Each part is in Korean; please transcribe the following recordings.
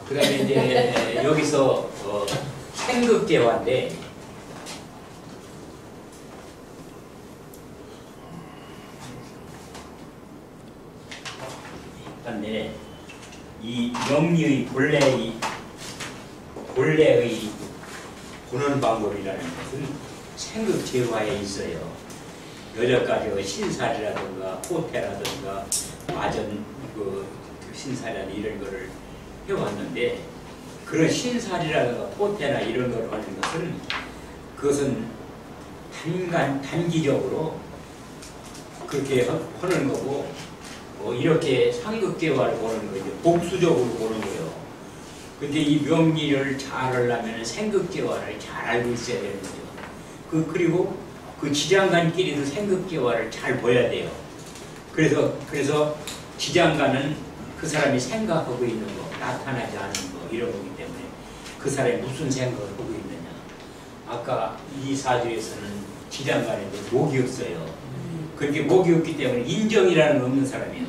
그 다음에 이제 여기서 생극계화인데 근데 이 명리의 본래의 보는 방법이라는 것은 생극제화에 있어요. 여러 가지 신살이라든가 호태라든가 마전 그 신살이라든가 이런 거를 해왔는데 그런 신살이라든가 호태나 이런 걸 하는 것은 그것은 단기적으로 그렇게 하는 거고 이렇게 상극계화를 보는 거죠. 복수적으로 보는 거예요. 근데 이 명리를 잘 하려면 생극계화를 잘 알고 있어야 되는 거죠. 그리고 그 지장간끼리도 생극계화를 잘 보야 돼요. 그래서 지장간은 그 사람이 생각하고 있는 거, 나타나지 않은 거 이런 거기 때문에 그 사람이 무슨 생각을 하고 있느냐. 아까 이 사주에서는 지장간에도 목이 없어요. 그렇게 목이 없기 때문에 인정이라는 거 없는 사람이에요.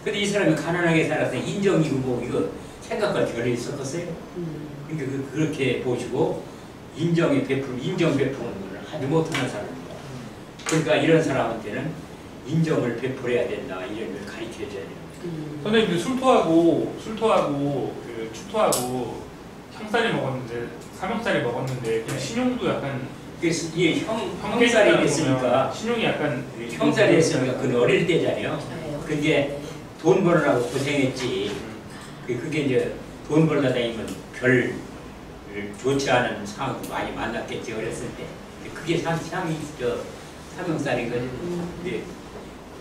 근데 이 사람이 가난하게 살아서 인정이고 뭐 이거 생각할 결이 있었겠어요? 그러니까 그렇게 보시고 인정 베푸는 걸 하지 못하는 사람입니다. 그러니까 이런 사람한테는 인정을 베풀어야 된다 이런 걸 가르쳐줘야 됩니다. 선생님 술토하고 추토하고 형살이 먹었는데 삼형살이 먹었는데 그 신용도 약간 그래서 이게 형살이 됐으니까 신용이 약간 형살이 됐으니까 그건 어릴 때잖아요. 그게 돈 벌으라고 고생했지. 그게 이제 돈 벌다 다니면 별 좋지 않은 상황도 많이 만났겠지 어렸을 때. 그게 삼형살이거든요.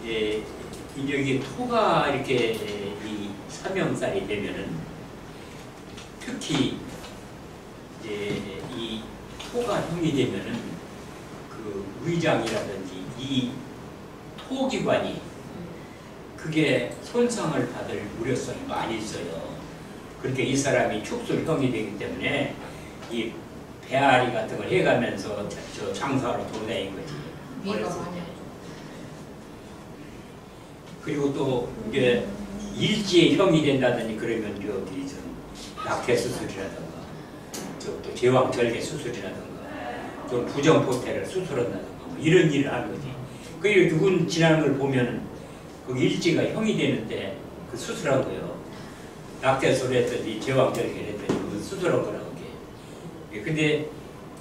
이제 이게 토가 이렇게 이 삼형살이 되면은 특히 이제 이 토가 형이 되면은 그 위장이라든지 이 토기관이 그게 손상을 받을 우려성이 많이 있어요. 그렇게 이 사람이 축술형이 되기 때문에 이 배앓이 같은 걸 해가면서 저 장사로 돌아다닌 거지. 그리고 또 이제 일지의 형이 된다더니 그러면 여기 좀 낙태 수술이라든가 또 제왕절개 수술이라든가 좀 부정포태를 수술한다든가 뭐 이런 일을 하는 거지. 그 누군 지나는 걸 보면은 거기 일지가 형이 되는데 그 수술한 거예요. 낙태 수술 했더니 제왕절개를 했더니 그건 수술한 거라고 게. 근데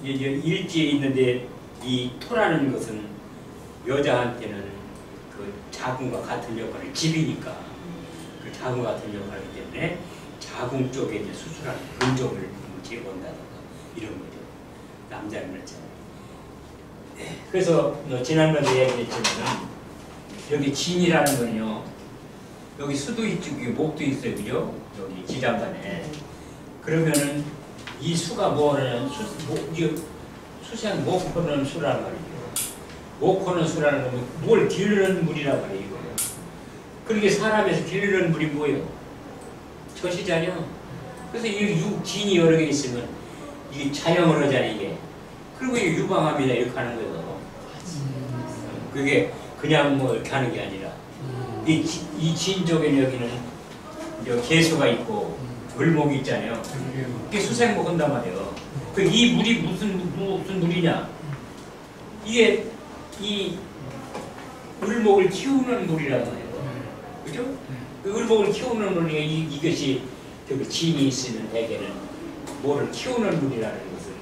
이제 일지에 있는데 이 토라는 것은 여자한테는 그 자궁과 같은 역할을 집이니까 그 자궁과 같은 역할이기 때문에 자궁 쪽에 이제 수술하는 근종을 제거한다든가 이런 거죠. 남자는 그렇잖아요. 그래서 지난번에 얘기했지만은 여기 진이라는 건요. 여기 수도 있고 목도 있어요, 그죠? 여기 지장간에. 그러면은 이 수가 뭐냐면 수생 목호는 수라는 말이에요. 목호는 수라는 건 뭘 기르는 물이란 말이에요, 이거. 그러니까 사람에서 기르는 물이 뭐예요? 젖이잖아요. 그래서 이 진이 여러 개 있으면 이게 자영을 하잖아요, 이게. 그리고 이게 유방암이다 이렇게 하는 거예요. 그게 그냥 뭐 이렇게 하는 게 아니라 이 진 쪽에는 여기는 개수가 있고 을목이 있잖아요. 이게 수생목 한단 말이에요. 이 물이 무슨 물이냐? 이게 이 을목을 키우는 물이란 말이에요. 그죠? 그 을목을 키우는 물이 이것이 저기 진이 있으면 대개는 뭐를 키우는 물이라는 것은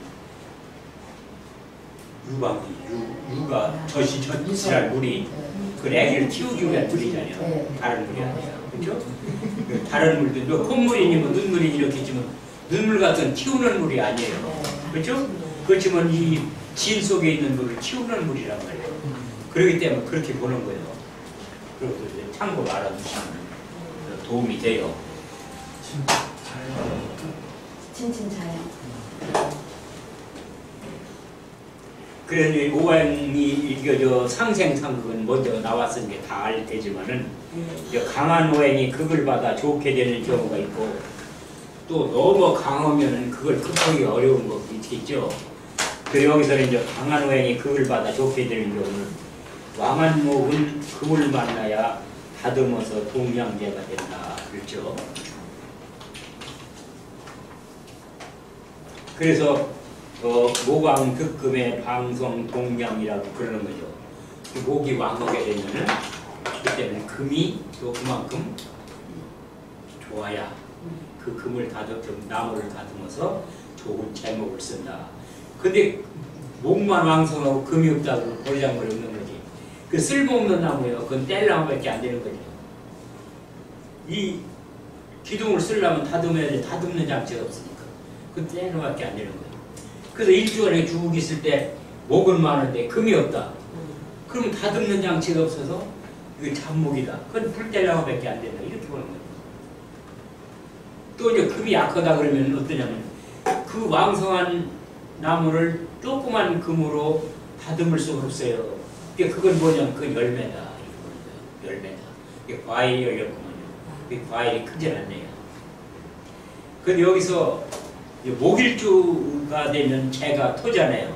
유가 젖이랄 물이 그 애기를 키우기 위한 물이잖아요. 다른 물이 아니라. 그렇죠? 다른 물도 콧물이니 뭐 눈물이니 이렇게 있지만 눈물 같은 키우는 물이 아니에요. 그렇죠? 그렇지만 이 진 속에 있는 물을 키우는 물이란 말이에요. 그렇기 때문에 그렇게 보는 거예요. 그리고 이제 참고로 알아두시면 도움이 돼요. 진짜요. 그래서 오행이 이거 상생상극은 먼저 나왔으니까 다 알 테지만은 강한 오행이 극을 받아 좋게 되는 경우가 있고 또 너무 강하면은 그걸 극하기 어려운 것도 있겠죠. 그 여기서는 이제 강한 오행이 극을 받아 좋게 되는 경우는 왕한목은 금을 만나야 다듬어서 동양제가 된다. 그렇죠. 그래서 모광 득금의 방송 동량이라고 그러는 거죠. 목이 왕하게 되면은 그때는 금이 또 그만큼 좋아야 그 금을 나무를 다듬어서 좋은 제목을 쓴다. 근데 목만 왕성하고 금이 없다고 버리장머리 없는 거지. 그 쓸모없는 나무예요. 그건 뗄 나무밖에 안 되는 거죠. 이 기둥을 쓰려면 다듬어야 돼. 다듬는 장치가 없으니까. 그 뗄 나무밖에 안 되는 거예요. 그래서 일주일에 쭉 있을 때 목은 많은데 금이 없다. 그러면 다듬는 장치가 없어서 이거 잡목이다. 그건 불 뗄 나무밖에 안 된다. 이렇게 보는 거예요. 또 이제 금이 약하다 그러면 어떠냐면 그 왕성한 나무를 조그만 금으로 다듬을 수가 없어요. 그러니까 그건 뭐냐면 그 열매다. 열매다. 이게 과일이 열렸구만요. 이 과일이 크지 않네요. 근데 여기서 목일주가 되면 재가 토잖아요.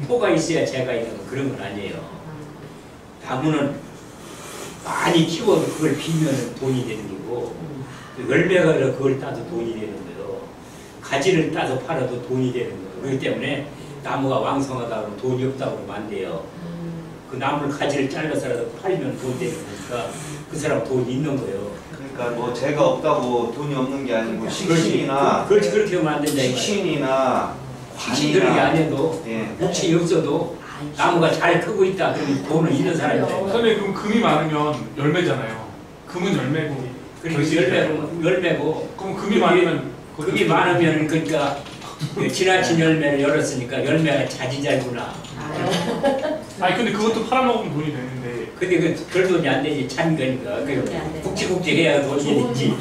토가 있어야 재가 있는 거 그런 건 아니에요. 나무는 많이 키워도 그걸 비면 돈이 되는 거고 열매가 그걸 따도 돈이 되는 거예요. 가지를 따서 팔아도 돈이 되는 거예요. 그렇기 때문에 나무가 왕성하다 그러면 돈이 없다고 그러면 안 돼요. 그 나무를 가지를 잘라서라도 팔면 돈 되는 거니까 그 사람 돈이 있는 거예요. 그러니까 뭐 재가 없다고 돈이 없는 게 아니고 식신이나 그렇지 그렇게 하면 안 된다. 식신이나 식신 그런 게 아니어도 예. 묵신이 없어도 나무가 잘 크고 있다 그러면 돈은 있는 사람이다. 선생님 그럼 금이 많으면 열매잖아요. 금은 열매고 그리고 열매고 그럼 금이 많으면 그러니까 지나친 열매를 열었으니까 열매가 자지잘구나. 아니 근데 그것도 팔아먹으면 돈이 되는데 근데 별 돈이 안 되지 찬 거니까 굵직굵직 해야 돈이 되지.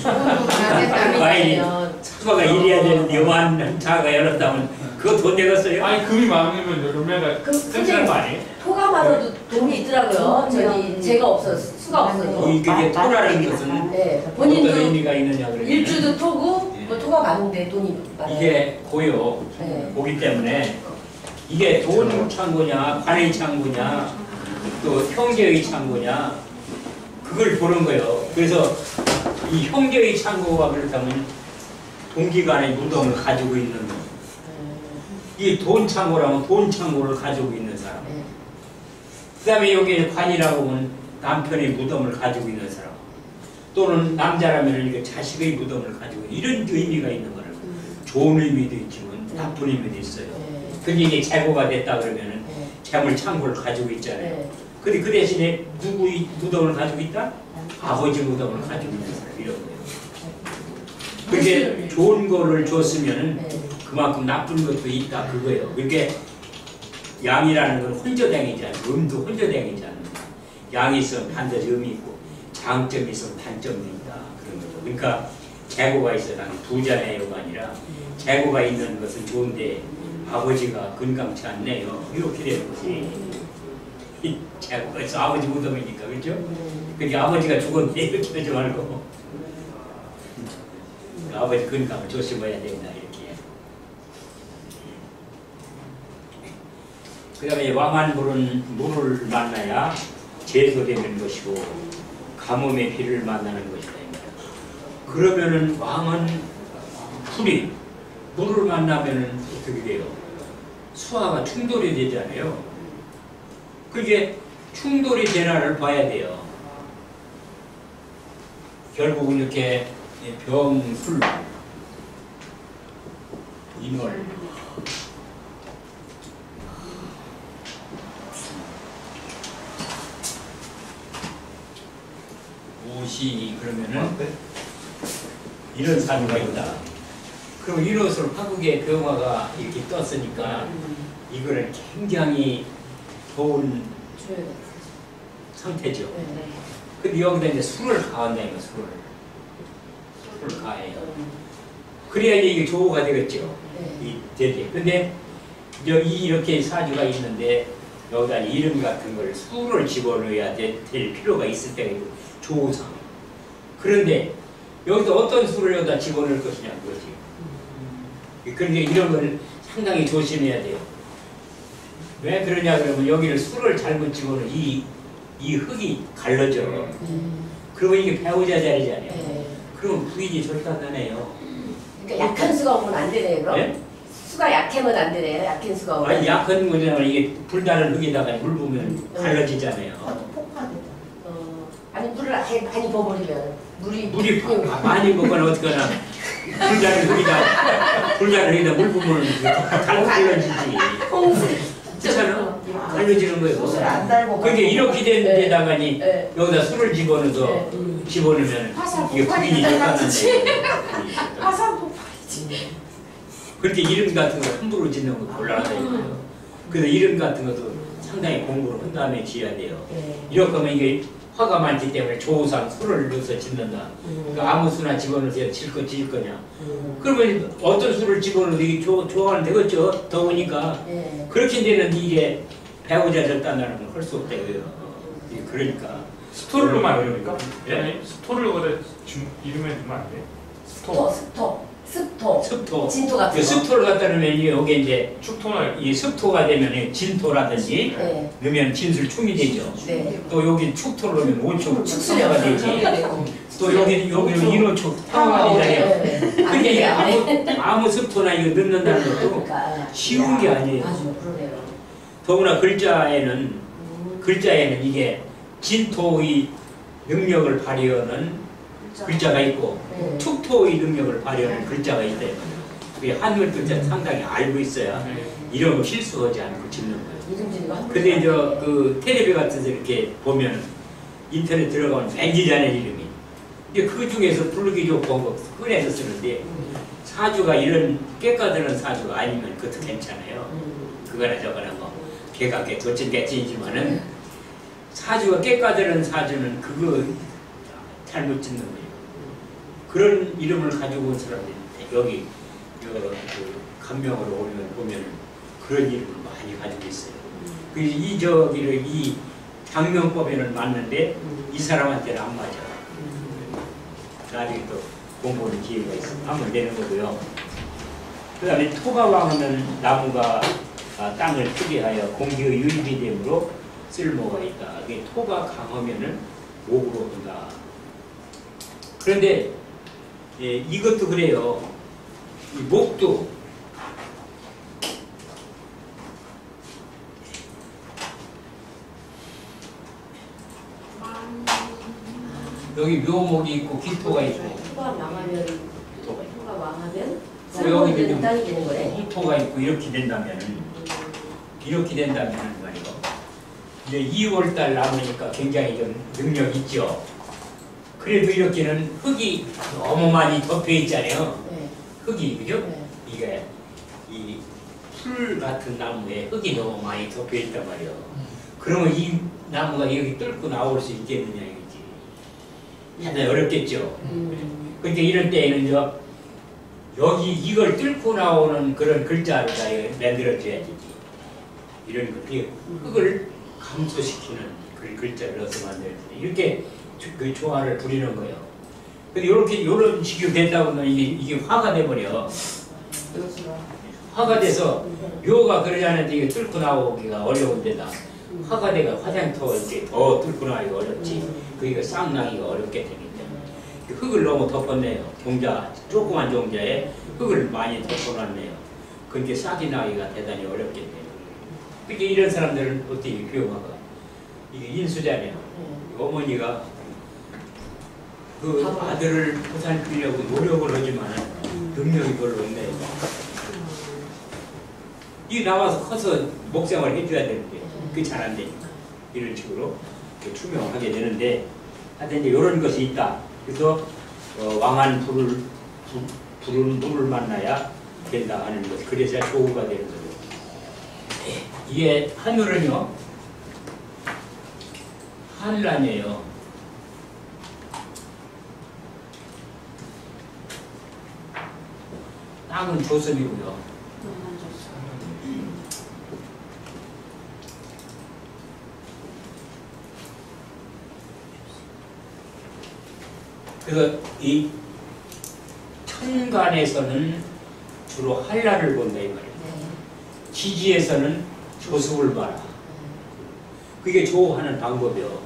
과일이 수박가 이래야 되는데 요만한 차가 열었다면 그거 돈 되겠어요? 아니 금이 많으면 열매가 생기는 거 아니에요? 토가 많아도 돈이 있더라고요. 저기 재가 없어 수가 없어도. 이게 토라는 것은 네, 어떤 본인도 의미가 있느냐 그러면 일주도 토고 뭐 토가 많은데 돈이 많아요. 이게 고요 네. 고기 때문에 이게 돈 창고냐 관의 창고냐 또 형제의 창고냐 그걸 보는 거예요. 그래서 이 형제의 창고가 그렇다면 동기간의 무덤을 가지고 있는 이 돈 창고라면 돈 창고를 가지고 있는 사람. 그 다음에 여기 관이라고 하면 남편의 무덤을 가지고 있는 사람. 또는 남자라면 이게 자식의 무덤을 가지고 이런 의미가 있는 거예요. 좋은 의미도 있지만 나쁜 의미도 있어요. 근데 이게 재고가 됐다 그러면은 재물 창고를 가지고 있잖아요. 근데 그 대신에 누구의 무덤을 가지고 있다? 아버지 무덤을 가지고 있는 사람 이런 거예요. 그게 좋은 거를 줬으면은 그만큼 나쁜 것도 있다 그거예요. 그게 양이라는 건 혼조댕이지 않아요. 음도 혼조댕이지 않는다. 양이 있으면 반드시 음이 있고 장점이 있으면 단점도 있다 그런 거죠. 그러니까 재고가 있어야 부자네요가 아니라 재고가 있는 것은 좋은데 아버지가 건강치 않네요. 이렇게 되는 거지. 이 재고가 있어 아버지 무덤이니까 그렇죠? 그러니까 아버지가 죽었네 이렇게 하지 말고 아버지 건강을 조심해야 된다 이렇게. 그 다음에 왕한물은 물을 만나야 제소되는 것이고 가뭄의 비를 만나는 것이다. 그러면은 왕은 풀이 물을 만나면은 어떻게 돼요? 수화가 충돌이 되잖아요. 그게 충돌이 되나를 봐야 돼요. 결국은 이렇게 병술, 인월, 옷이 그러면은 이런 사주가 있다. 그럼 이것을 화국의 병화가 이렇게 떴으니까 이거는 굉장히 좋은 상태죠. 근데 여기다 이제 술을 가한다니까 술을 가해요. 그래야 이게 조호가 되겠죠. 이 대대. 근데 여기 이렇게 사주가 있는데 여기다 이름 같은 걸 술을 집어넣어야 될 필요가 있을 때가 있고 조상. 그런데 여기서 어떤 술을 여기다 집어넣을 것이냐 그거지. 그런데 이런 걸 상당히 조심해야 돼요. 왜 그러냐 그러면 여기를 술을 잘못 집어넣으면 이 흙이 갈라져. 그러면 이게 배우자 자리잖아요. 그러면 부인이 절단하네요. 그러니까 약한 수가 오면 안 되네요. 그럼? 네? 수가 약하면 안 되네요. 약한 수가. 아니 약한 거냐면 이게 불다른 흙에다가 물 부으면 갈라지잖아요. 아니 물을 아예 많이 버무리면 물이 많이 먹거나 어떻거나 불다른 흙에다 물 부으면 갈라지지. 그렇잖아. 갈라지는 거예요. 소스를 안 달고. 그게 이렇게 된 네. 데다가니 네. 여기다 술을 집어넣어서 집어넣으면 이게 분위기 좋다는데 화산 폭발이지. 그렇게 이름 같은 거 함부로 짓는 거 곤란하다고요. 그래서 이름 같은 것도 상당히 공부를 한 다음에 지어야 돼요. 이렇게 하면 이게 화가 많기 때문에 조우상 술을 넣어서 짓는다. 그러니까 아무 수나 집어넣어서 질 거냐. 그러면 어떤 술을 집어넣어도 이게 좋아하면 되겠죠. 더우니까. 그렇게 되는 이게 배우자 졌다는 건 할 수 없다고요. 그러니까. 스토를 넣으면 안 됩니까? 예? 아니, 스토를 거기다 이름에 넣으면 안 돼? 습토. 진토 같은 그 거. 습토를 갖다 놓으면 여기에 이제 축토나 이 습토가 되면 진토라든지 네. 넣으면 진술충이 되죠. 네. 또 여기 축토를 넣으면 오축 축수령. 축토가 되지. 또 여기 인호축 탕화가 되잖아요. 그러니까 이게 아무 습토나 이거 넣는다는 것도 그러니까. 쉬운 게 아니에요. 아주 그러네요. 더구나 글자에는 이게 진토의 능력을 발휘하는 글자가 있고 네. 축토의 능력을 발휘하는 글자가 있대요. 그게 한글 글자 상당히 알고 있어야 이런 거 실수하지 않고 짓는 거예요. 이름 짓는 거 한 근데 이제 번도 그 텔레비 같은 데 이렇게 보면 인터넷 들어가면 벤지자네 이름이 이제 그 중에서 부르기 좋고 거 꺼내서 쓰는데 사주가 이런 깨까드는 사주가 아니면 그것도 괜찮아요. 그거나 저거나 뭐 개각개 도찐개찐이지만은 사주가 깨까드는 사주는 그거 잘못 짓는 거예요. 그런 이름을 가지고 온 사람들이 여기 그 감명으로 보면 그런 이름을 많이 가지고 있어요. 그래서 이 장명법에는 맞는데 이 사람한테는 안 맞아. 나중에 또 공부하는 기회가 있으면 하면 되는 거고요. 그 다음에 토가 왕하면 나무가 땅을 크게 하여 공기의 유입이 되므로 쓸모가 있다. 이게 토가 강하면은 목으로 한다. 그런데 이것도 그래요. 이 목도 여기 묘목이 있고 기토가 있고 토가 망하면 여기 쓸모있는 땅이 되는 거네. 후토가 있고 이렇게 된다면은 말이요. 이제 2월달 남으니까 굉장히 좀 능력 있죠. 그래도 이렇게는 흙이 너무 많이 덮여 있잖아요. 네. 흙이 그죠? 네. 이게 이 풀 같은 나무에 흙이 너무 많이 덮여 있단 말이에요. 그러면 이 나무가 여기 뚫고 나올 수 있겠느냐 이거지. 상당히 어렵겠죠. 그러니까 이런 때에는 여기 이걸 뚫고 나오는 그런 글자를 다 만들어줘야지. 이런 것들이 흙을 감소시키는 그런 글자를 넣어서 만들어야 돼. 이렇게 그 조화를 부리는 거예요. 근데 이런 식으로 된다고 하면 이게 화가 돼버려. 화가 돼서 묘가 그러지 않은데 이게 뚫고 나오기가 어려운 데다 화가 돼가 화장터 이렇게 더 뚫고 나오기가 어렵지. 그러니까 쌍나기가 어렵게 되기 때문에 흙을 너무 덮었네요. 조그만 종자에 흙을 많이 덮어놨네요. 그렇게 싹이 나기가 대단히 어렵겠네요. 그러니까 이런 사람들은 어떻게 교화가 이게 인수잖아요. 어머니가 그 아들을 보살피려고 노력을 하지만 능력이 별로 없네요. 이 나와서 커서 목생활 해줘야 되는데 그게 잘 안 되니까 이런 식으로 투명하게 되는데 하여튼 이제 이런 것이 있다. 그래서 왕한 불은 물을 만나야 된다 하는 것. 그래서 조우가 되는 거죠. 이게 하늘은요 한란이에요. 땅은 조선이고요. 그래서 이 천간에서는 주로 한란을 본다 이 말이에요. 지지에서는 조습을 봐라. 그게 조하는 방법이요.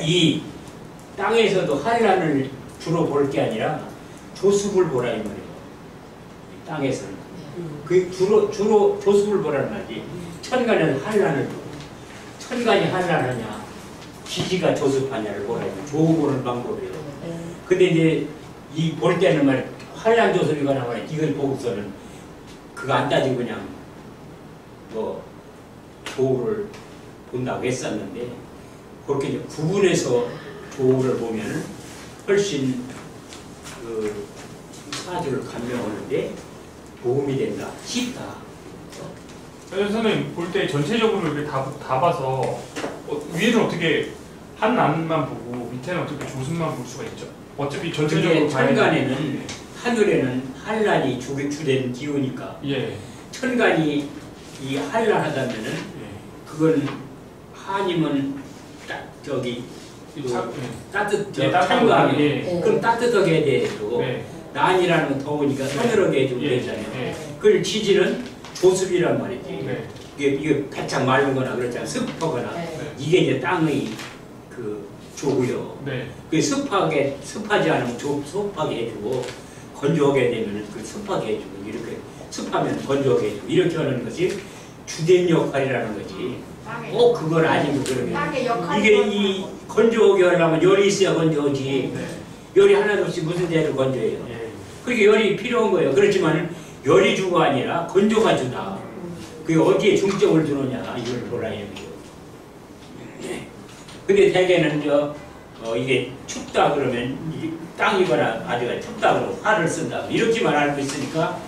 이 땅에서도 한란을 주로 볼 게 아니라 조습을 보라 이 말이에요. 이 땅에서는 그 주로 조습을 보라는 말이지. 천간은 한란을 보고. 천간이 한란하냐, 기지가 조습하냐를 보라고. 조우 보는 방법이에요. 근데 이제 이 볼 때는 말 한란 조습이거나 말이야. 이걸 보고서는 그거 안 따지고 그냥 뭐 조우를 본다고 했었는데 그렇게 이제 구분해서 조우를 보면은 훨씬 그 사주를 감명하는데 도움이 된다. 쉽다. 선생님 볼 때 전체적으로 이렇게 다 봐서 위에는 어떻게 한란만 보고 밑에는 어떻게 조승만 볼 수가 있죠? 어차피 전체적으로 천간에는 하늘에는 한란이 주된 기후니까 예. 천간이 이 한란하다면은 그건 한이면 저기 찬감 그럼 따뜻하게 해야 되고 난이라는 건 더우니까 서늘하게 해주면 되잖아요. 그걸 지지는 조습이란 말이지. 이게 바짝 마른 거나 그렇잖아. 습하거나 이게 이제 땅의 그 조고요. 그 습하지 않으면 습하게 해주고 건조하게 되면 그 습하게 해주고 이렇게 습하면 건조하게 해주고 이렇게 하는 것이 주된 역할이라는 거지. 꼭 그걸 아니고 그러면 이게 이 건조하게 하려면 열이 있어야 건조하지. 열이 하나도 없이 무슨 재를 건조해요. 그렇게 열이 필요한 거예요. 그렇지만 열이 주가 아니라 건조가 주다. 그게 어디에 중점을 두느냐 이걸 보라 이거예요. 근데 대개는 이게 춥다 그러면 땅이거나 아주가 춥다 그러면 화를 쓴다 이렇게만 알고 있으니까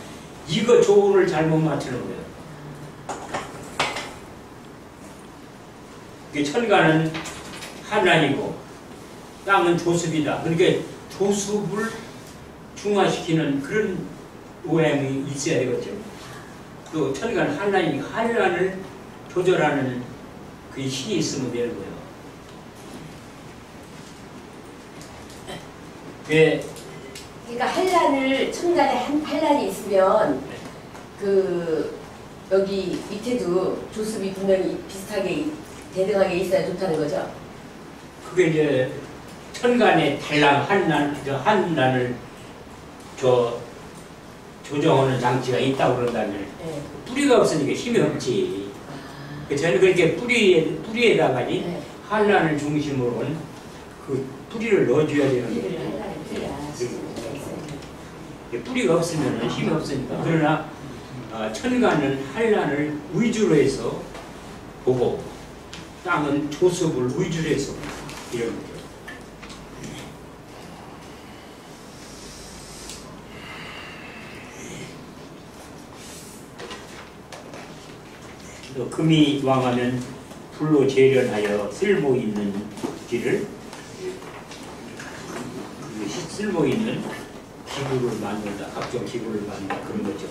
이거 조우를 잘못 맞추는 거예요. 천간은 한란이고 땅은 조습이다. 그러니까 조습을 중화시키는 그런 오행이 있어야 되겠죠. 또 천간 한란이니까 한란을 조절하는 그 힘이 있으면 되는 거예요. 그러니까 한란을 천간에 한란이 있으면 그 여기 밑에도 조습이 분명히 비슷하게 대등하게 있어야 좋다는 거죠. 그게 이제 천간에 달랑 한란을 조정하는 장치가 있다고 그런다면 뿌리가 없으니까 힘이 없지. 저는 그렇게 뿌리에다가니 한란을 중심으로 한 그 뿌리를 넣어줘야 되는 거예요. 뿌리가 없으면 힘이 없으니까. 그러나 천간은 한란을 위주로 해서 보고 땅은 조습을 위주로 해서 이런 거죠. 또 금이 왕하면 불로 재련하여 쓸모 있는 길을 쓸모 있는 기구를 만든다. 각종 기구를 만든다. 그런 거죠.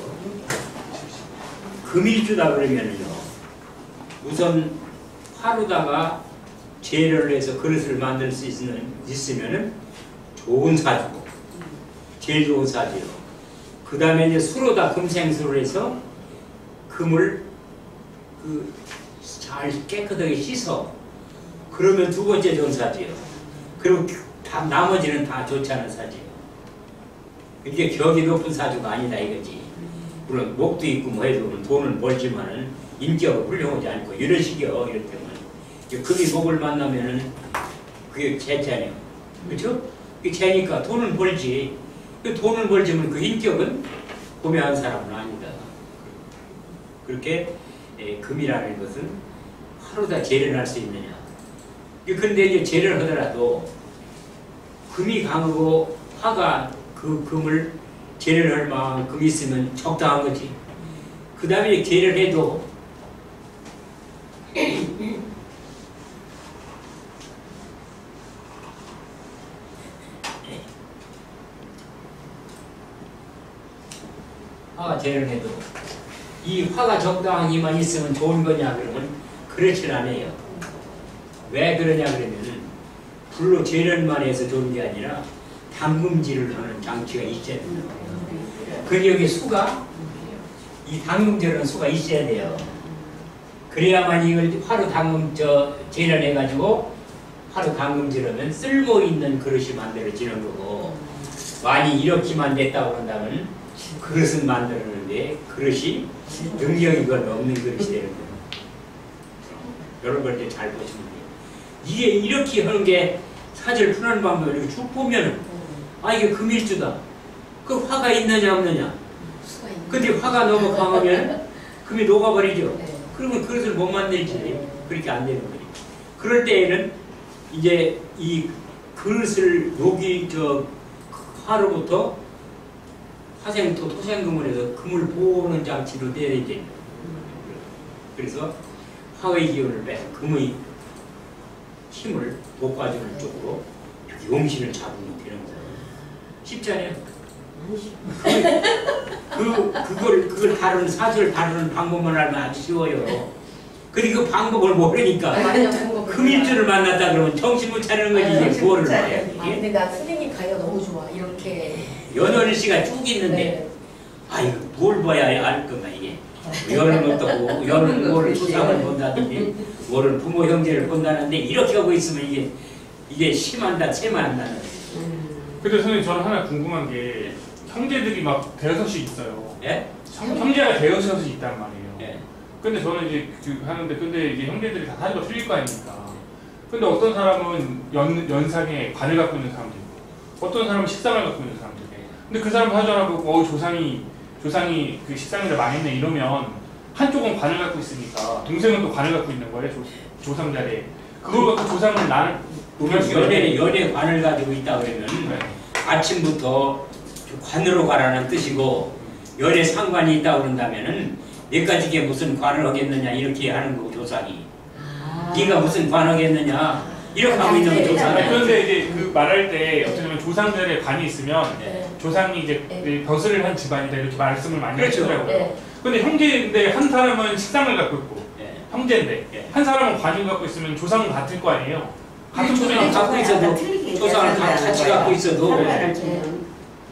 금일주다 그러면은요. 우선 화로다가 재료를 해서 그릇을 만들 수 있으면은 좋은 사주고 제일 좋은 사주요. 그 다음에 이제 수로다 금생수를 해서 금을 잘 깨끗하게 씻어. 그러면 두 번째 좋은 사주요. 그리고 나머지는 다 좋지 않은 사주요. 이게 격이 높은 사주가 아니다 이거지. 물론 목도 있고 뭐 해도 돈을 벌지만은 인격을 훌륭하지 않고 이런 식이요. 이럴 때는 금이 목을 만나면은 그게 재잖아요. 그렇죠? 그게 재니까 돈은 벌지. 그 돈을 벌지만 그 인격은 고매한 사람은 아니다. 그렇게 금이라는 것은 하루다 재련할 수 있느냐. 근데 이제 재련을 하더라도 금이 강하고 화가 그 금을 재련할 만큼 있으면 적당한 거지. 그 다음에 재련해도 화가 재련해도 이 화가 적당히만 있으면 좋은 거냐 그러면 그렇진 않아요. 왜 그러냐 그러면은 불로 재련만 해서 좋은 게 아니라 담금질을 하는 장치가 있어야 된다고. 그 여기 수가 이 담금질하는 수가 있어야 돼요. 그래야만 이걸 화로 재련해 가지고 화로 담금질하면 쓸모 있는 그릇이 만들어지는 거고 많이 이렇게만 됐다고 한다면 그릇은 만들었는데 그릇이 능력이 건 없는 그릇이 되는 거예요. 여러분 이제 잘 보시면 돼요. 이게 이렇게 하는 게 사실 푸는 방법을 이렇게 쭉 보면은 아 이게 금일주다. 그 화가 있느냐 없느냐. 수가 있는. 근데 화가 너무 강하면 금이 녹아버리죠. 네. 그러면 그릇을 못 만들지. 그렇게 안 되는 거예요. 그럴 때에는 이제 이 그릇을 여기 저 화로부터 화생토 토생금을 해서 금을 보호하는 장치로 돼야 되죠. 그래서 화의 기운을 빼서 금의 힘을 돋궈주는 쪽으로 이렇게 용신을 잡으면 되는 거예요. 쉽지 않아요? 그걸 다루는 사주를 다루는 방법만 알면 아주 쉬워요. 근데 그 방법을 모르니까 금일주를 만났다 그러면 정신 못 차리는 거지. 이게 뭐를 봐요. 아, 이게 근데 나 선생님 가요 너무 좋아. 이렇게. 연월일 씨가 쭉 있는데 네. 아 이거 뭘 봐야 알 거만 이게 연은 어떻고 연은 뭐를 조상을 본다든지 뭐를 부모 형제를 본다는데 이렇게 하고 있으면 이게 심한다 체만한다는 근데 선생님 저는 하나 궁금한 게 형제들이 막 대여섯이 있어요. 예? 형제가 대여섯이 있단 말이에요. 예. 근데 저는 이제 하는데 근데 이제 형제들이 다 사주가 틀릴 거 아닙니까? 근데 어떤 사람은 연상에 관을 갖고 있는 사람도 있고 어떤 사람은 식상을 갖고 있는 사람도 있고 근데 그 사람 사주 하나 보고 조상이 그 식상을 망했네 이러면 한쪽은 관을 갖고 있으니까 동생은 또 관을 갖고 있는 거예요. 조상 자리에 그걸 갖고 조상을 나는 연애 관을 가지고 있다 그러면 네. 아침부터 관으로 가라는 뜻이고 연애 상관이 있다 그런다면은 내까지 게 무슨 관을 하겠느냐 이렇게 하는 거고 조상이 네가 무슨 관 하겠느냐 이렇게 하고 있는 거 조상이. 그런데 이제 그 말할 때 어떻게 보면 조상 자리에 관이 있으면 네. 조상이 이제 벼슬을 한 집안이다 이렇게 말씀을 많이 그렇죠. 하시더라고요. 네. 근데 형제인데 한 사람은 식상을 갖고 있고 예. 형제인데 예. 한 사람은 관을 갖고 있으면 조상은 같을 거 아니에요. 같은 조상을 조상이 갖고 있어도 조상을 같이 갖고 있어도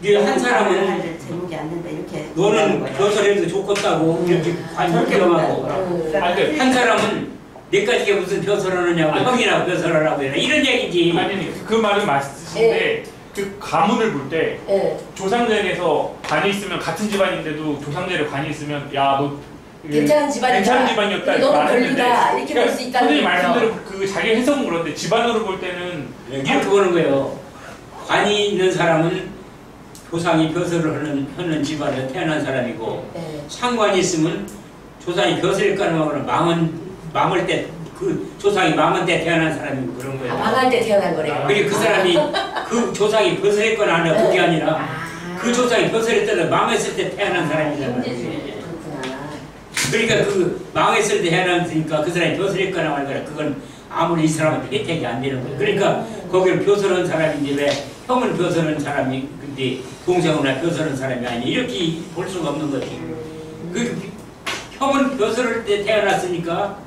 이게 한 사람은 제목이 안 된다 이렇게. 너는 벼슬해도 좋겠다고 이렇게 관을 들어가고 한 사람은 내까지게 무슨 벼슬을 하느냐고 형이나 벼슬을 하고 이런 얘기지. 아니 그 말은 맞으신데 그 가문을 볼 때 네. 조상전에서 관이 있으면 같은 집안인데도 조상전에 관이 있으면 야너 괜찮은 집안이다. 괜찮은 집안이었다 너는 말했는데 별로다. 이렇게 볼 수 있다는 선생님 거예요. 말씀대로 그 자기 해석은 그런데 집안으로 볼 때는 이렇게 보는 거예요. 관이 있는 사람은 조상이 벼슬을 하는 집안에 태어난 사람이고 네. 상관이 있으면 조상이 벼슬을 까는 망을 때 그 조상이 망한 때 태어난 사람이고 그런 거예요. 망할 때 태어난 거래요. 그리고 그 사람이 그 조상이 벼슬했거나 안 해 그게 아니라 그 조상이 벼슬했다가 망했을 때 태어난 사람이잖아요. 그러니까 그 망했을 때 태어났으니까 그 사람이 벼슬했거나 말거나 그건 아무리 이 사람한테 혜택이 안 되는 거예요. 그러니까 거기를 벼슬한 사람인데 왜 형은 벼슬한 사람이 근데 동생은 왜 벼슬한 사람이 아니 이렇게 볼 수가 없는 거지. 그 형은 벼슬할 때 태어났으니까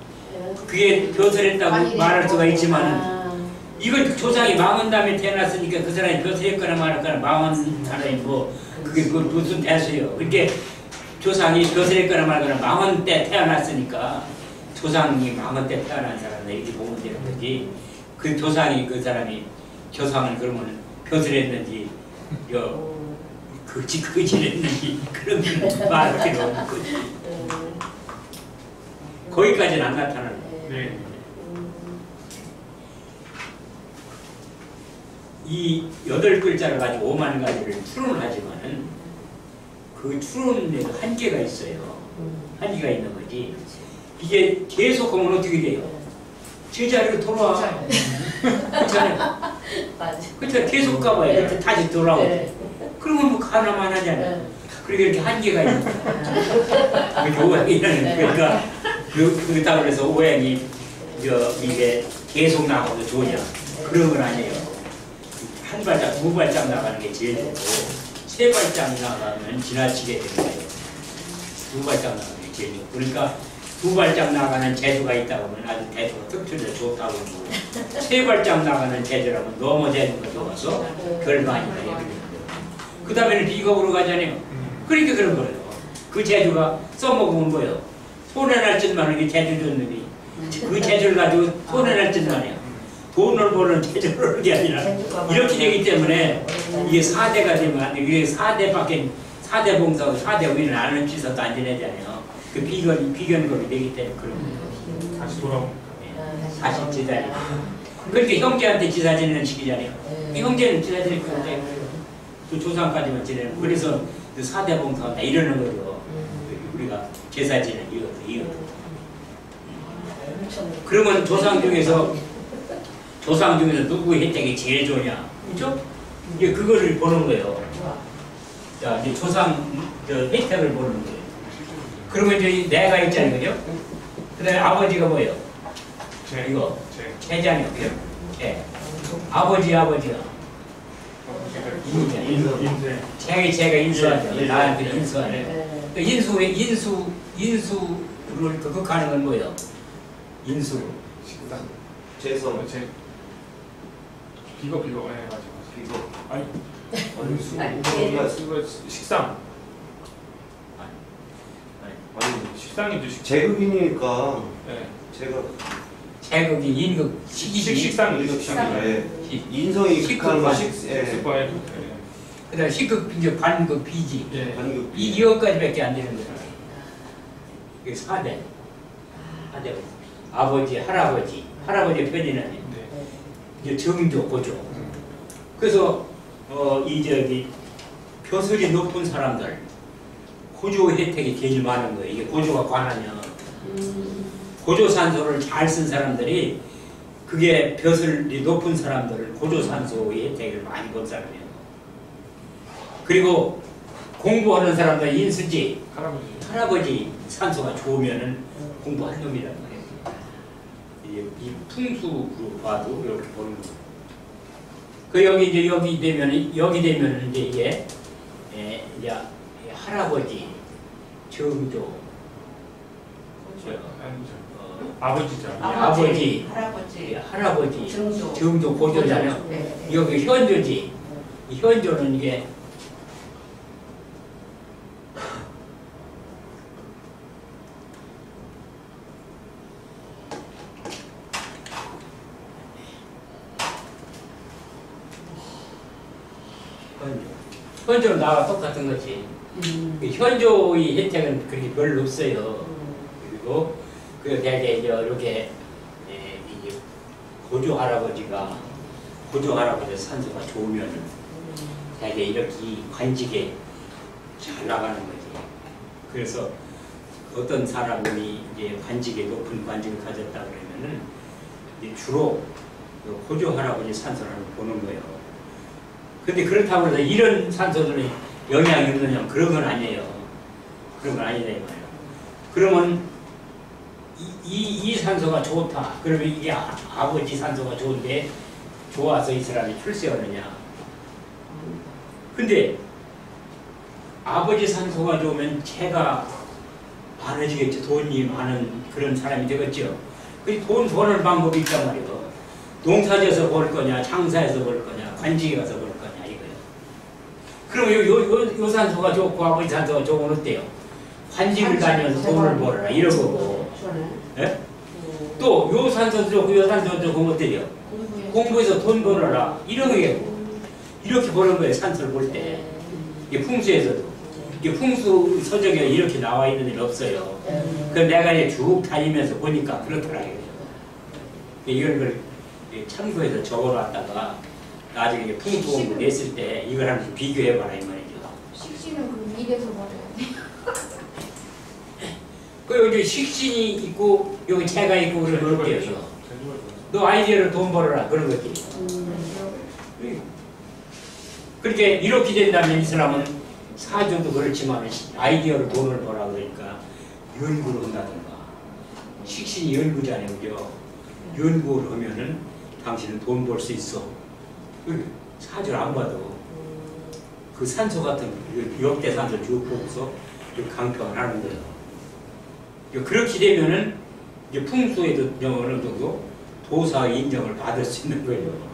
그게 벼슬했다고 말할 수가 있지만 이건 조상이 망한 다음에 태어났으니까 그 사람이 벼슬했거나 말했거나 망한 사람이 뭐 그게 그 무슨 대수예요. 그렇게 조상이 벼슬했거나 말거나 망한 때 태어났으니까 조상이 망한 때 태어난 사람들 이렇게 보면 되는 거지. 그 조상이 그 사람이 조상을 그러면 벼슬했는지 그질했는지 그런 말할 필요 없는 거지. 거기까지는 안 나타나는 거예요. 네. 이 8글자를 가지고 5만 가지를 추론을 하지만은 그 추론에도 한계가 있어요. 한계가 있는 거지. 이게 계속 하면 어떻게 돼요? 제자리로 돌아와. 그렇잖아요. 그렇죠. 계속 가봐요. 그때 다시 돌아오죠. 그러면 뭐 가나만 하잖아요. 그러니까 이렇게 한계가 있는 거예요. 이렇게 오행이라는 그러니까 그렇다고 해서 오행이 이게 계속 나가도 좋냐? 그런 건 아니에요. 한 발짝, 두 발짝 나가는 게 제일 좋고 세 발짝 나가면 지나치게 되는 거예요. 두 발짝 나가는 게 제일 좋고 그러니까 두 발짝 나가는 재주가 있다고 하면 아주 재주가 특출해 좋다고 하고 세 발짝 나가는 재주라면 너무 재주가 좋아서 결과니까 그 다음에는 비겁으로 가잖아요. 그러니까 그런 거예요. 그 재주가 써먹으면 뭐예요? 손해날 짓만 하는 게 재주 줬는데 그 재주를 가지고 손해날 짓만 해요. 돈을 버는 재주를 하는 게 아니라 이렇게 되기 때문에 이게 4대가 되면 안 돼. 이게 4대 봉사하고 4대 우리는 아는 지서도 안 지내잖아요. 그 비견급이 되기 때문에 그런 거예요. 다시 돌아오고. 다시 제자리. 그렇게 형제한테 지사 지내는 식이잖아요. 형제는 지사 지낼 건데 또 조상까지만 지내는. 그래서 그 4대 봉사한다 이러는 거죠. 우리가 제사 지내는 이것도. 그러면 조상 중에서 누구의 혜택이 제일 좋냐? 그죠? 이제 그거를 보는 거예요. 자, 이제 조상 혜택을 보는 거예요. 그러면 이제 내가 있잖아요, 그죠? 그 다음에 아버지가 뭐예요? 이거 제자녀, 제. 아버지가 인세. 제가 인수하죠. 나한테 인수하네. 인수를 극복하는 건 뭐예요? 인수. 재성. 비거. 네, 맞아. 비거. 아니. 이거 식상. 아니 식상이죠. 제극이니까. 네. 제극이 인극 식상. 인성이 극한 거 식과에. 그다음 식극 이제 관극 비지. 예. 반극. 이거까지밖에 안 되는 거예요. 이게 4대. 아버지, 할아버지 편이는 네. 이제 정조, 고조. 그래서 이 벼슬이 높은 사람들 고조 혜택이 제일 많은 거예요. 이게 고조가 관하면 고조산소를 잘 쓴 사람들이 그게 벼슬이 높은 사람들을 고조산소의 혜택을 많이 본 사람이에요. 그리고 공부하는 사람들 인수지 할아버지 산소가 좋으면은 공부할 놈이란 말이에요. 이 풍수로 봐도 이렇게 보는 거예요. 그 여기 되면은 이제 이게 이제 할아버지 정조 아버지죠. 할아버지 정조 고조잖아요. 여기 현조지. 이 현조는 이게 현조는 나와 똑같은 거지. 현조의 혜택은 그렇게 별로 없어요. 그리고 대개 이렇게 이제 고조 할아버지 산소가 좋으면은 대개 이렇게 관직에 잘 나가는 거지. 그래서 어떤 사람이 이제 관직에 높은 관직을 가졌다 그러면은 이제 주로 고조 할아버지 산소를 보는 거예요. 근데 그렇다고 해서 이런 산소들이 영향이 없느냐 그런 건 아니에요. 그런 건 아니다 이 말이에요. 그러면 이 산소가 좋다. 그러면 이게 아버지 산소가 좋은데 좋아서 이 사람이 출세하느냐. 근데 아버지 산소가 좋으면 채가 많아지겠죠. 돈이 많은 그런 사람이 되겠죠. 그 돈 버는 방법이 있단 말이에요. 농사지어서 벌 거냐, 장사해서 벌 거냐, 관직에 가서 벌 거냐 이거예요. 그럼 요 산소가 좋고 아버지 산소가 좋으면 어때요? 관직을 다니면서 돈을 벌어라 이런 거고. 예? 또 요 산소도 좋고 요 산소도 좋고 어때요? 공부해서 돈 벌어라 이런 거예요. 이렇게 보는 거예요. 산소를 볼 때. 이게 풍수에서도. 이게 풍수 서적에 이렇게 나와 있는 일 없어요. 그 내가 이제 쭉 다니면서 보니까 그렇더라고요. 이걸 참고해서 적어놨다가 나중에 풍수 공부 냈을 때 이걸 한번 비교해봐라 이 말이죠. 식신은 그 입에서 버려야 돼. 그 여기 식신이 있고 여기 재가 있고 그러면 어때요? 너 아이디어로 돈 벌어라 그런 거지. 그렇게 이렇게 된다면 이 사람은 사주도 그렇지만 아이디어로 돈을 벌라 그러니까 연구를 한다든가. 식신이 연구잖아요, 그죠? 연구를 하면은 당신은 돈 벌 수 있어. 사주를 안 봐도 그 산소 같은 역대 산소 쭉 보고서 강평을 하는 거예요. 그렇게 되면은 이제 풍수에도 어느 정도 도사의 인정을 받을 수 있는 거예요.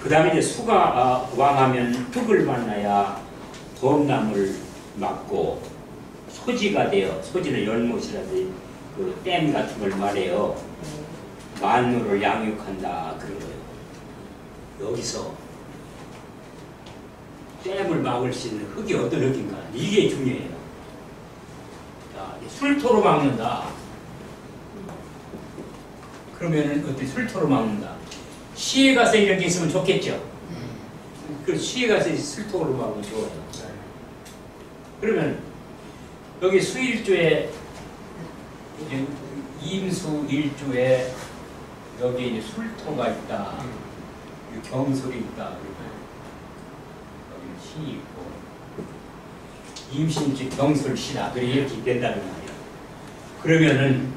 그 다음에 이제 수가 왕하면 흙을 만나야 범람을 막고 소지가 돼요. 소지는 연못이라든지 그 댐 같은 걸 말해요. 만물을 양육한다 그런 거예요. 여기서 댐을 막을 수 있는 흙이 어떤 흙인가 이게 중요해요. 자, 술토로 막는다. 그러면은 어떻게 술토로 막는다. 시에 가서 이런 게 있으면 좋겠죠. 그 시에 가서 술토로 막으면 좋아요. 그러면 여기 수일조에 임수 일조에 여기 이제 술토가 있다. 경술이 있다. 여기 시 있고 임신주 경술시다. 그래 이렇게 된다는 말이에요. 그러면은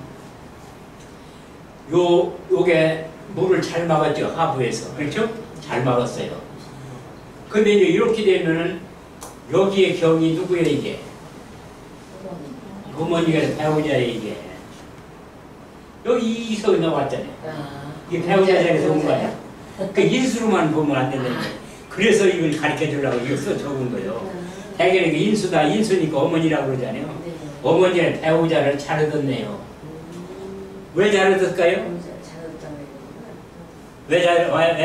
요게 물을 잘 막았죠. 하부에서. 그렇죠? 잘 막았어요. 근데 이제 이렇게 되면은 여기에 경이 누구예요 이게? 어머니가 배우자예요 이게. 여기 이서 나왔잖아요. 이게 배우자 자리에서 온 거 아니야? 그 인수로만 보면 안 된다는 거예요. 그래서 이걸 가르쳐 주려고 이거 써 적은 거예요. 대개는 인수다. 인수니까 어머니라고 그러잖아요. 어머니는 배우자를 잘 얻었네요. 왜 잘 얻었을까요? 왜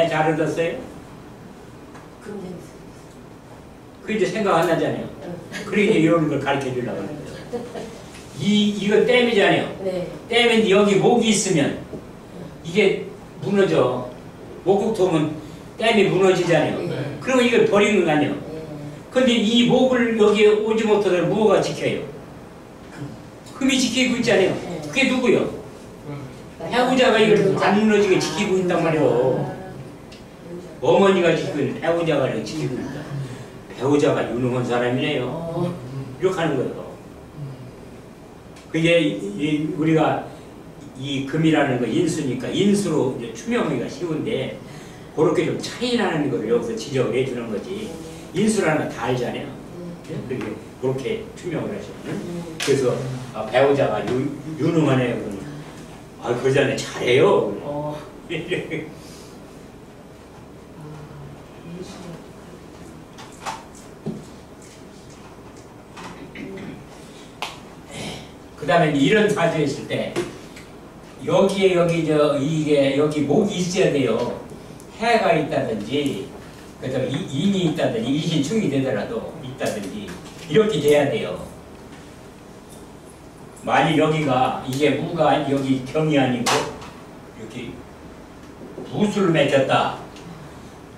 잘 얻었어요? 그 이제 생각 안 나잖아요. 그러니까 이런 걸 가르쳐 주려고 하는 거예요. 이거 댐이잖아요. 네. 댐인데 여기 목이 있으면 이게 무너져. 목국토면 댐이 무너지잖아요. 네. 그러면 이걸 버리는 거 아니에요. 근데 이 목을 여기에 오지 못하도록 뭐가 지켜요? 금이 지키고 있잖아요. 그게 누구요? 배우자가 이걸 안 무너지게 지키고 있단 말이에요. 어머니가 지키고 있는 배우자가 이렇게 지키고 있다. 배우자가 유능한 사람이네요. 이렇게 하는 거예요. 그게 우리가 이 금이라는 거 인수니까 인수로 이제 추명하기가 쉬운데 그렇게 좀 차이 나는 거를 여기서 지적을 해주는 거지. 인수라는 거 다 알잖아요. 그렇게 그렇게 추명을 하시면 그래서 배우자가 유능하네요. 아, 그 전에 잘해요. 그 다음에 이런 사주에 있을 때 여기에 이게 여기 목이 있어야 돼요. 해가 있다든지 그다음에 인이 있다든지 이신충이 되더라도 있다든지 이렇게 돼야 돼요. 만일 여기가 이게 무가 여기 경이 아니고 이렇게 무술을 맺혔다.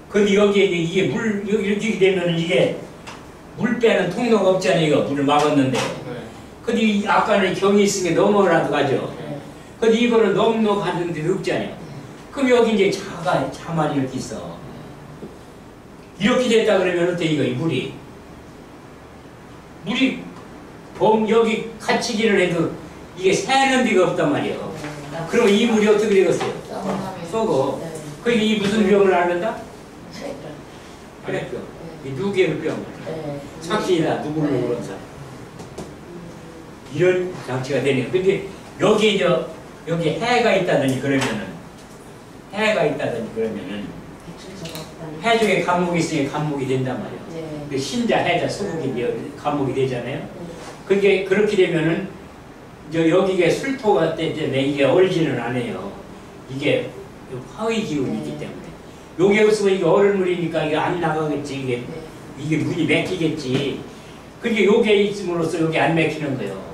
근데 여기에 이게 물 이렇게 되면 이게 물 빼는 통로가 없잖아요. 이거 물을 막았는데. 근데 아까는 경이 있으니까 넘어라도 가죠. 근데 이거는 넘어가는 데도 없잖아요. 그럼 여기 이제 자만 이렇게 있어. 이렇게 됐다 그러면 어때 이거 물이 여기 갇히기를 해도 이게 새는 데가 없단 말이에요. 그럼 이 물이 어떻게 되겠어요? 썩어. 그러니까 이 무슨 병을 앓는다? 혈액병. 이 누계의 병. 착신이다. 누구를 그런 사람. 이런 장치가 되네요. 근데 여기 여기 해가 있다더니 그러면은 해 중에 간목이 있으니 간목이 된단 말이에요. 그 신자, 해자, 수국이 간목이 되잖아요. 그게 그렇게 되면은 여기가 술토가 때문에 이게 얼지는 않아요. 이게 화의 기운이 있기 때문에. 여기 없으면 이게 얼음물이니까 이게 안 나가겠지. 이게 문이 막히겠지. 그게 여기에 있음으로써 여기 안 막히는 거예요.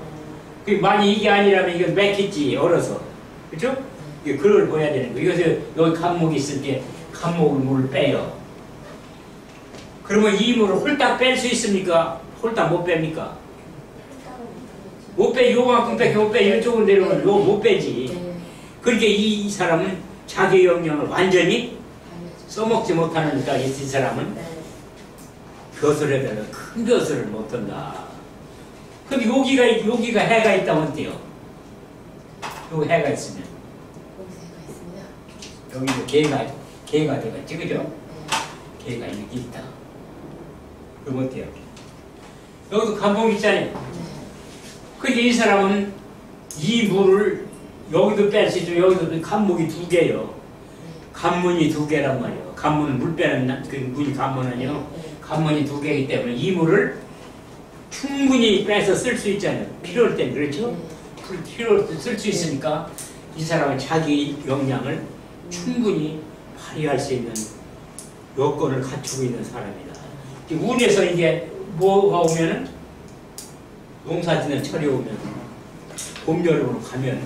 만약 이게 아니라면 이건 막히지, 얼어서. 그죠? 그걸 보여야 되는 거예요. 그래서 여기 간목이 있을 때 간목을 물을 빼요. 그러면 이 물을 홀딱 뺄 수 있습니까? 홀딱 못 뺍니까? 못 빼, 요만큼밖에 못 빼. 이쪽으로 내려오면 요 못 빼지. 그러니까 이 사람은 자기 영역을 완전히 써먹지 못하니까 이 사람은 벼슬에다가 큰 벼슬을 못한다. 근데 여기가 해가 있다면 어때요? 여기 해가 있으면 여기도 개가 되겠지, 그죠? 개가 이렇게 있다. 그럼 어때요? 여기도 간목이 있잖아요. 근데 이 사람은 이 물을 여기도 뺄 수 있죠. 여기도 간목이 두 개예요. 간문이 두 개란 말이에요. 간문은 물 빼는 그 문이 간문 아니에요. 간문이 두 개이기 때문에 이 물을 충분히 빼서 쓸 수 있잖아요. 필요할 땐 그렇죠? 필요할 때 쓸 수 있으니까 이 사람은 자기 역량을 충분히 발휘할 수 있는 여건을 갖추고 있는 사람이다. 운에서 이게 뭐가 오면은 농사짓는 철이 오면 봄, 여름으로 가면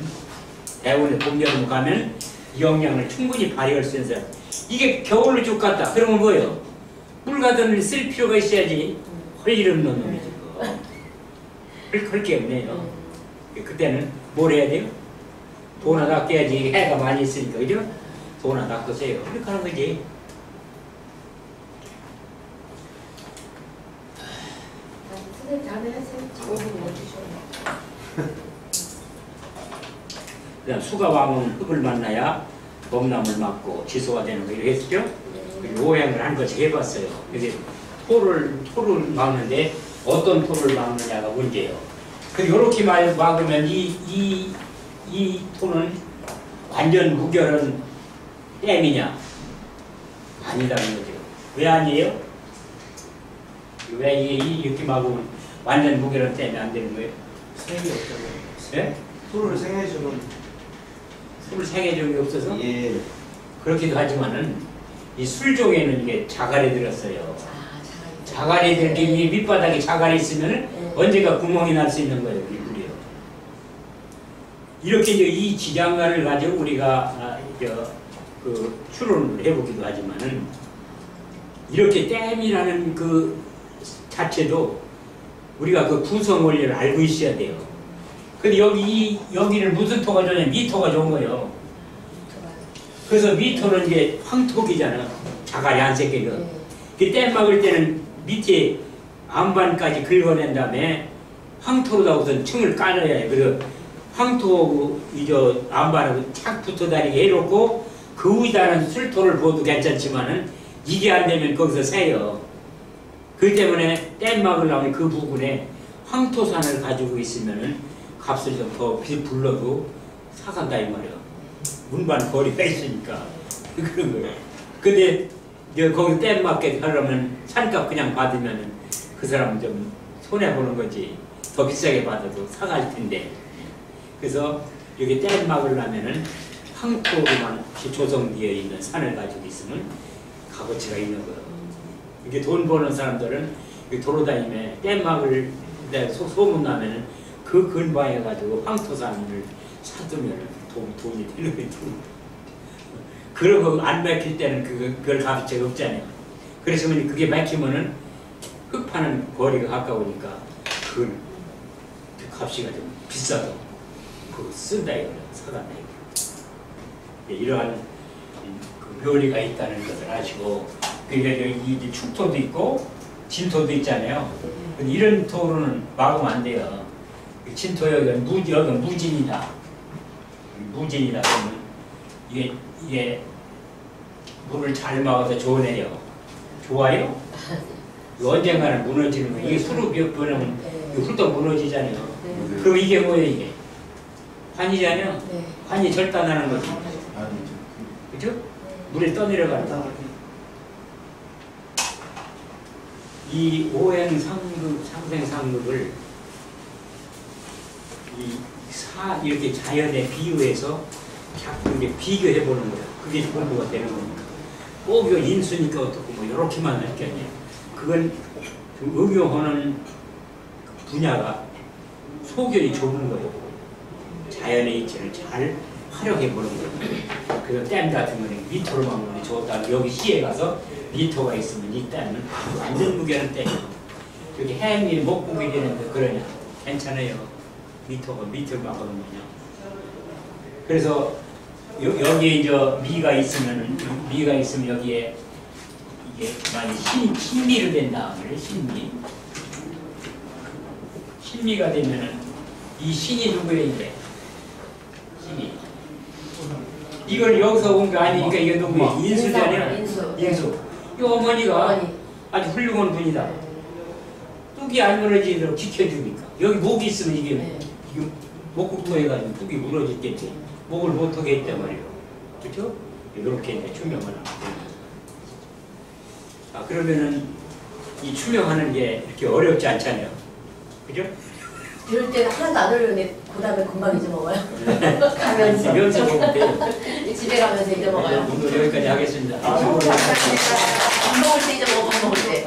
대운에 봄, 여름으로 가면 이 역량을 충분히 발휘할 수 있는 사람. 이게 겨울로 쭉 갔다. 그러면 뭐예요? 물 가든을 쓸 필요가 있어야지. 할 일 없는 놈이지. 할 게 없네요. 그때는 뭘 해야 돼요? 돈 하나 닦아야지. 해가 많이 있으니까, 그죠? 돈 하나 닦으세요. 그렇게 하는 거지. 선생님 다음에 하세요. 5분 못 주셔요. 그다음 수가 와면 흙을 만나야 범람을 막고 지소가 되는 거 이렇게 했죠? 그리고 오행을 한 것씩 해봤어요. 근데 토를 막는데 어떤 토를 막느냐가 문제예요. 그리고 이렇게 막으면 이 토는 완전 무결한 댐이냐? 아니라는 거죠. 왜 아니에요? 왜 이렇게 막으면 완전 무결한 댐이 안 되는 거예요? 생이 없잖아요. 네? 토를 생해주는. 술 생애종이 없어서 예. 그렇기도 하지만은 이 술종에는 이게 자갈이 들었어요. 자갈이 들게 이 밑바닥에 자갈이 있으면은 언젠가 구멍이 날 수 있는 거예요. 이 물이요. 이렇게 이제 이 지장간을 가지고 우리가 추론을 해보기도 하지만은 이렇게 댐이라는 그 자체도 우리가 그 구성 원리를 알고 있어야 돼요. 근데 여기를 무슨 토가 좋냐? 미토가 좋은 거예요. 그래서 미토는 이제 황토기잖아. 자갈이 안 새끼고. 그 댐 막을 때는 밑에 안반까지 긁어낸 다음에 황토로다 우선 층을 깔아야 해요. 그래서 황토 안반하고 착 붙어 다니게 해놓고 그 위에다는 술토를 부어도 괜찮지만은 이게 안 되면 거기서 새요. 그 때문에 댐 막으려면 그 부분에 황토산을 가지고 있으면은 값을 좀 더 불러도 사간다 이 말이야. 문반 거리가 있으니까 그런 거예요. 근데 거기 댐 맞게 하려면 산값 그냥 받으면 그 사람은 좀 손해 보는 거지. 더 비싸게 받아도 사갈 텐데. 그래서 여기 댐 막으려면은 황토로만 조성되어 있는 산을 가지고 있으면 값어치가 있는 거예요. 이게 돈 버는 사람들은 도로 다니면 댐 막을 소문 나면은 그 근방에 가지고 황토산을 사두면 돈이 되는 거예요. 그러고 안 막힐 때는 그걸 값어치가 없잖아요. 그래서 그게 막히면은 흙 파는 거리가 가까우니까 그 값이가 좀 비싸도 그거 쓴다 이거는 사간다 이거. 이러한 그 묘리가 있다는 것을 아시고 이 축토도 있고 진토도 있잖아요. 이런 토로는 막으면 안 돼요. 진토 여기는 무진이다. 무진이다 그러면 이게 물을 잘 막아서 좋은 애요. 좋아요? 언젠가는 무너지는 거예요. 이게 수로 변하면 훌떡 무너지잖아요. 그럼 이게 뭐예요 이게? 환이잖아요. 환이 절단하는 거지. 그죠? 물에 떠내려간다. 이 오행 상극, 상생 상극을 이렇게 자연에 비유해서 자꾸 이렇게 비교해 보는 거야. 그게 공부가 되는 거니까. 꼭 이거 인수니까 어떻고 뭐 이렇게만 할 게 아니야. 그건 좀 응용하는 분야가 소견이 좁은 거예요. 자연의 이치를 잘 활용해 보는 거예요. 그래서 댐 같은 거는 미토로 막는 게 좋다. 여기 시에 가서 미토가 있으면 이 댐은 완전 무게는 댐이에요. 여기 햄이 목국이 되는데 그러냐? 괜찮아요. 미토를 막으면요. 그래서 여기에 이제 미가 있으면 여기에 이게 많이 신미로 된다. 신미. 신미가 되면은 이 신이 누구예요 이게? 신이. 이걸 여기서 온 거 아니니까 이게 누구예요? 인수잖아요. 인수. 이 어머니가 아주 훌륭한 분이다. 뚝이 안 무너지도록 지켜주니까. 여기 목이 있으면 이게 목국토 해가지고 뚝이 무너졌겠지. 목을 못하게 했단 말이에요. 그렇죠? 이렇게 이제 추명을 합니다. 그러면은 이 추명하는 게 이렇게 어렵지 않잖아요. 그죠? 들을 때는 하나도 안 들리는데 그 다음에 금방 잊어먹어요. 가면서. 면서 먹으면 돼요. 집에 가면서 잊어먹어요. 오늘 여기까지 하겠습니다. 너무 감사합니다. 밥 먹을 때 잊어먹어, 밥 먹을 때.